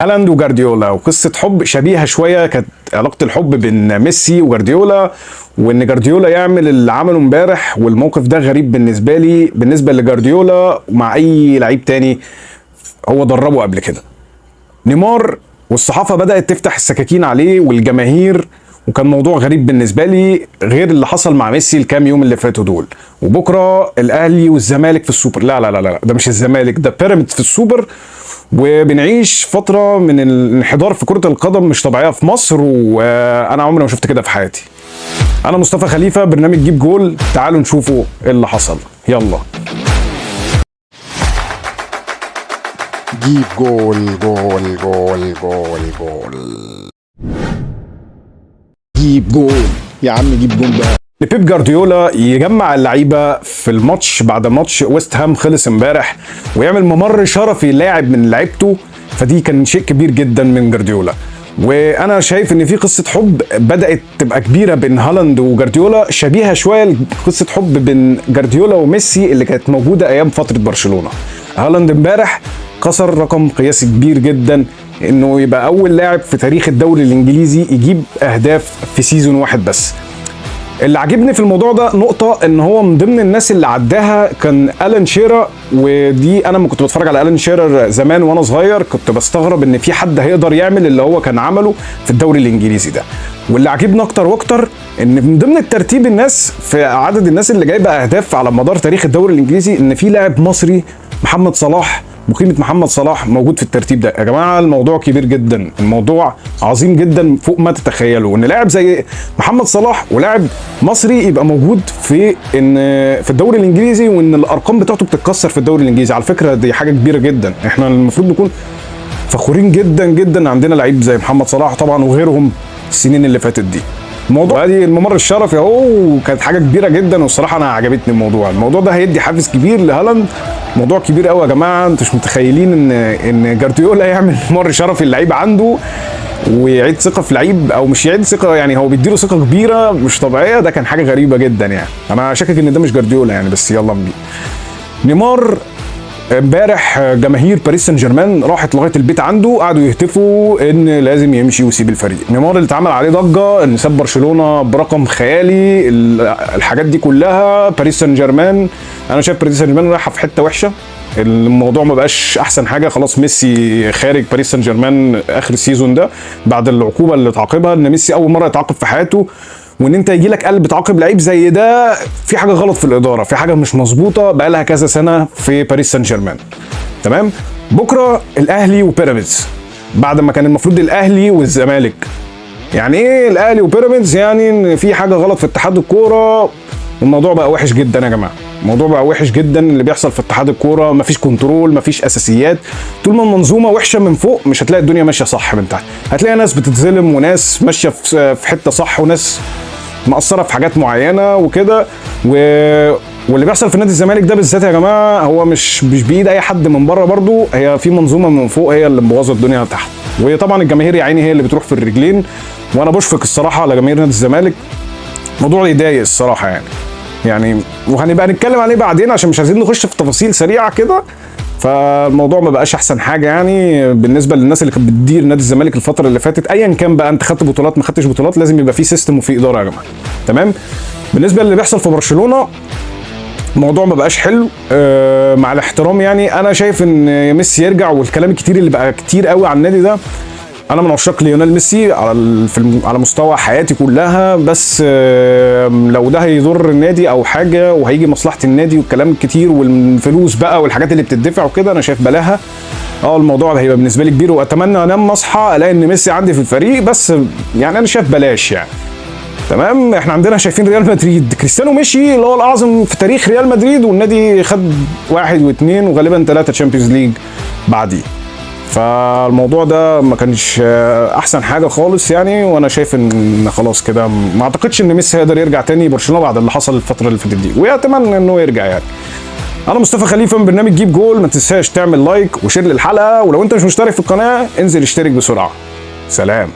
هالاند وجارديولا وقصه حب شبيهه شويه، كانت علاقه الحب بين ميسي وجارديولا، وان جارديولا يعمل اللي عمله امبارح. والموقف ده غريب بالنسبه لي، بالنسبه لجارديولا مع اي لعيب تاني هو دربه قبل كده. نيمار والصحافه بدات تفتح السكاكين عليه والجماهير، وكان موضوع غريب بالنسبه لي غير اللي حصل مع ميسي الكام يوم اللي فاتوا دول. وبكره الاهلي والزمالك في السوبر. لا لا لا لا، ده مش الزمالك، ده بيراميدز في السوبر. وبنعيش فتره من الانحدار في كره القدم مش طبيعيه في مصر، وانا عمري ما شفت كده في حياتي. انا مصطفى خليفه، برنامج جيب جول. تعالوا نشوفوا ايه اللي حصل، يلا. جيب جول جول جول جول جول. جيب جول يا عم، جيب جول بقى. بيب جارديولا يجمع اللعيبه في الماتش بعد ماتش ويست هام خلص امبارح، ويعمل ممر شرفي لاعب من لعيبته، فدي كان شيء كبير جدا من جارديولا. وانا شايف ان في قصه حب بدات تبقى كبيره بين هالاند وجارديولا، شبيهه شويه لقصه حب بين جارديولا وميسي اللي كانت موجوده ايام فتره برشلونه. هالاند امبارح كسر رقم قياسي كبير جدا، انه يبقى اول لاعب في تاريخ الدوري الانجليزي يجيب اهداف في سيزون واحد بس. اللي عجبني في الموضوع ده نقطة، ان هو من ضمن الناس اللي عداها كان ألان شيرر. ودي انا لما كنت بتفرج على ألان شيرر زمان وانا صغير كنت بستغرب ان في حد هيقدر يعمل اللي هو كان عمله في الدوري الانجليزي ده. واللي عجبني اكتر واكتر ان من ضمن الترتيب الناس في عدد الناس اللي جايبه اهداف على مدار تاريخ الدوري الانجليزي ان في لاعب مصري محمد صلاح، وقيمة محمد صلاح موجود في الترتيب ده. يا جماعة الموضوع كبير جدا، الموضوع عظيم جدا فوق ما تتخيلوا، ان لاعب زي محمد صلاح ولاعب مصري يبقى موجود في الدوري الانجليزي، وان الارقام بتاعته بتتكسر في الدوري الانجليزي. على فكرة دي حاجة كبيرة جدا، احنا المفروض نكون فخورين جدا جدا عندنا لعيب زي محمد صلاح طبعا وغيرهم السنين اللي فاتت دي. الموضوع ادي الممر الشرفي اهو، وكانت حاجه كبيره جدا، والصراحه انا عجبتني الموضوع ده هيدي حافز كبير لهالاند. موضوع كبير قوي يا جماعه، انتوا مش متخيلين ان جارديولا يعمل ممر شرفي اللعيب عنده ويعيد ثقه في لعيب، او مش يعيد ثقه يعني، هو بيديله ثقه كبيره مش طبيعيه. ده كان حاجه غريبه جدا يعني، انا شاكك ان ده مش جارديولا يعني، بس يلا نبي. نيمار امبارح جماهير باريس سان جيرمان راحت لغايه البيت عنده، قعدوا يهتفوا ان لازم يمشي ويسيب الفريق. نيمار اللي اتعمل عليه ضجه ان ساب برشلونه برقم خيالي، الحاجات دي كلها. باريس سان جيرمان انا شايف باريس سان جيرمان رايحه في حته وحشه، الموضوع ما بقاش احسن حاجه. خلاص ميسي خارج باريس سان جيرمان اخر السيزون ده بعد العقوبه اللي اتعاقبها، ان ميسي اول مره يتعاقب في حياته. وان انت يجي لك قلب تعاقب لعيب زي ده، في حاجه غلط في الاداره، في حاجه مش مظبوطه بقى لها كذا سنه في باريس سان جيرمان. تمام. بكره الاهلي وبيراميدز، بعد ما كان المفروض الاهلي والزمالك. يعني ايه الاهلي وبيراميدز؟ يعني ان في حاجه غلط في اتحاد الكوره، والموضوع بقى وحش جدا يا جماعه. الموضوع بقى وحش جدا اللي بيحصل في اتحاد الكوره، مفيش كنترول، مفيش اساسيات. طول ما المنظومه وحشه من فوق مش هتلاقي الدنيا ماشيه صح من تحت، هتلاقي ناس بتتظلم وناس ماشيه في حته صح وناس مقصره في حاجات معينه وكده. واللي بيحصل في نادي الزمالك ده بالذات يا جماعه هو مش بايد اي حد من بره، برضو هي في منظومه من فوق هي اللي مبوظه الدنيا تحت. وطبعا الجماهير يا عيني هي اللي بتروح في الرجلين، وانا بشفق الصراحه على جماهير نادي الزمالك. موضوع يضايق الصراحه يعني وهنبقى نتكلم عليه بعدين عشان مش عايزين نخش في تفاصيل سريعه كده. فالموضوع ما بقاش احسن حاجه يعني بالنسبه للناس اللي كانت بتدير نادي الزمالك الفتره اللي فاتت، ايا كان بقى انت خدت بطولات ما خدتش بطولات، لازم يبقى في سيستم وفي اداره يا جماعه. تمام. بالنسبه للي بيحصل في برشلونه الموضوع ما بقاش حلو. مع الاحترام يعني انا شايف ان ميسي يرجع، والكلام الكتير اللي بقى كتير قوي على النادي ده. انا من عشاق ليونيل ميسي على مستوى حياتي كلها، بس لو ده هيضر النادي او حاجه وهيجي مصلحه النادي والكلام الكتير والفلوس بقى والحاجات اللي بتدفع وكده، انا شايف بلاها. الموضوع هيبقى بالنسبه لي كبير، واتمنى انام اصحى الاقي ان ميسي عندي في الفريق، بس يعني انا شايف بلاش يعني. تمام. احنا عندنا شايفين ريال مدريد، كريستيانو مشي اللي هو الاعظم في تاريخ ريال مدريد، والنادي خد 1 و2 وغالبا 3 تشامبيونز ليج بعديه. فالموضوع ده ما كانش احسن حاجه خالص يعني، وانا شايف ان خلاص كده ما اعتقدش ان ميسي هيقدر يرجع تاني برشلونه بعد اللي حصل الفتره اللي فاتت دي، واتمنى انه يرجع يعني. انا مصطفى خليفه من برنامج جيب جول. ما تنساش تعمل لايك وشير للحلقه، ولو انت مش مشترك في القناه انزل اشترك بسرعه. سلام.